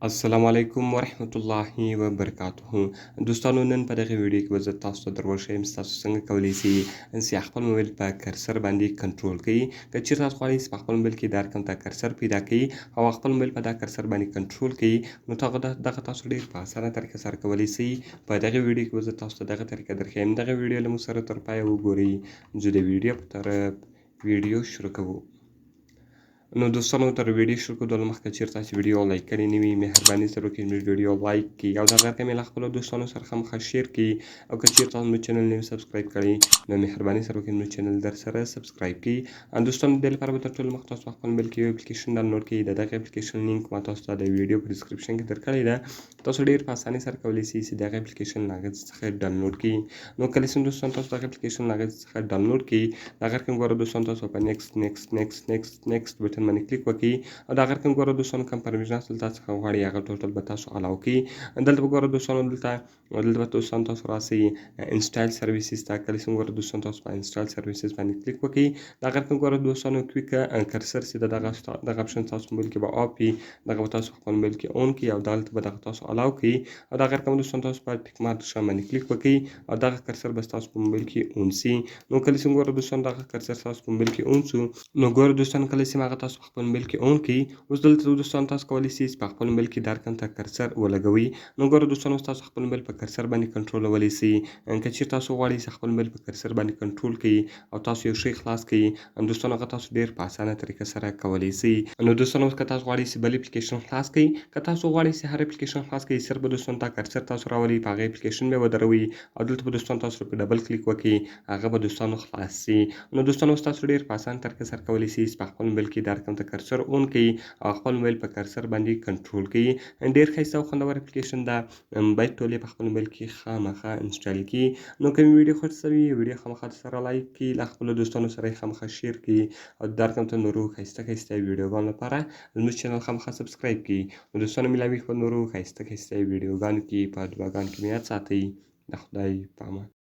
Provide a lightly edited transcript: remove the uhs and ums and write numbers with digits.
السلام علیکم ورحمت الله وبرکاته. دوستانو نن په دغه ویډیو کې به زه تاسو ته در وښیم چې تاسو څنګه کولی شئ چې خپل موبایل په کرسر باندې کنټرول کړئ. که چېرته تاسو غواړئ چې په خپل موبایل کې دا رقم ته کرسر پیدا کړئ او خپل موبایل په دا کرسر باندې کنټرول کړئ، نو دغه تاسو ډېر په اسانه طریقه سره کولی شئ. په دغه ویډیو کې به زه تاسو ته دغه طریقه درښیم. دغه ویډیو له موږ سره تر پایه وګورئ. زه د ویډیو په طرف ویډیو شروع کوو. نو دوستانو تر ویډیو شروع کېدو مخکې چېرته تاسو ویډیو لایک کړې نه وي، مهرباني سره وکړئ زموږ ویډیو لایک کړئ او دغه رقم یې له خپلو دوستانو سره خامخا شیر کړئ. او که چېرته تاسو زموږ چینل نه وي سبسکرایب کړی، نو مهرباني سره وکړئ زموږ چینل در سره سبسکرایب کړئ. دوستانو د دې لپاره به تر ټولو مخکې تاسو په خپل موبایل کې یو اپلیکیشن ډاونلوډ کړئ. د دغه اپلیکیشن لینک ما تاسو ته د ویډیو په ډسکرپشن کې درکړې ده. تاسو ډېر په اسانۍ سره کولی شئ چې دغه اپلیکیشن له هغه څخه ډاونلوډ کړئ. نو کله چې دوستان تاسو دغه اپلیکیشن له هغه څخه ډاونلوډ کړئ، دغه رقم ګوره دوستان تاسو په نیکسټ بټن باندې کلیک وکړئ او دغه رقم ګوره دوستانو کوم پرمیشنز دلته څخه غواړئ هغه ټوټل به تاسو الاو کړئ. دلته به ګوره دوستانو دلته به دوستان تاسو راسئ انسټایل سرویسز ته. کله چې ګوره دوستان تاسو په انسټایل سرویسز باندې کلیک وکړئ، دغه رقم ګوره دوستانو کویک کرسر چې دغه اپشن تاسو موبایل کې به اف وي، دغه به تاسو خپل موبایل کې اون کړئ او دلته به دغه تاسو الاو کړئ او دغه رقم دوستان تاسو په ټیک مارک شان باندې کلیک وکړئ او دغه کرسر به تاسو په موبایل کې اون شي. نو کله چې ګوره دوستان دغه کرسر تاسو په موبایل کې اون شو، نو ګوره دوستان کله چې هغه تاسو خپل موبایل کې اون کړئ، اوس دلته دوستان تاسو کولی شئ چې په خپل موبایل کې دا رقم ته کرسر ولګوئ. نو ګوره دوستان اوس تاسو خپل موبایل په کرسر باندې کنټرولولی شئ. که چېرته تاسو غواړئ چې خپل موبایل په کرسر باندې کنټرول کړئ او تاسو یو شی خلاص کړئ، دوستان هغه تاسو ډېر په اسانه طریقه سره کولی شئ. نو دوستان اوس که تاسو غواړئ چې بل اپلیکیشن خلاص کړئ، که تاسو غواړئ چې هر اپلیکیشن خلاص کړئ، صرف به دوستان ته کرسر تاسو راولئ، په هغه اپلیکیشن بیا ودروئ او دلته به دوستان تاسو په ډبل کلیک وکړئ، هغه به دوستانو خلاص شي. نو دوستان اوس تاسو ډېر په اسانه طریقه سره کولی شئ چې په خپل موبایل کې دا رقم ته کرسر اون کړئ او خپل موبایل په کرسر باندې کنټرول کړئ. ډېر ښایسته او خوندور اپلیکیشن ده، باید ټول یې په خپل موبایل کې خامخا انسټال کړي. نو که مې ویډیو خوښ شوي ویډیو خامخا سره لایک کړئ، له خپلو دوستانو سره یې خامخا شیر کړئ او دا رقم ته نورو ښایسته ویډیوګانو لپاره زموږ چینل خامخا سبسکرایب کړئ. نو دوستانو ملاوي په نورو ښایسته ویډیوګانو کې په دعاګانو کې مې یاد ساتئ. د خدای په امان.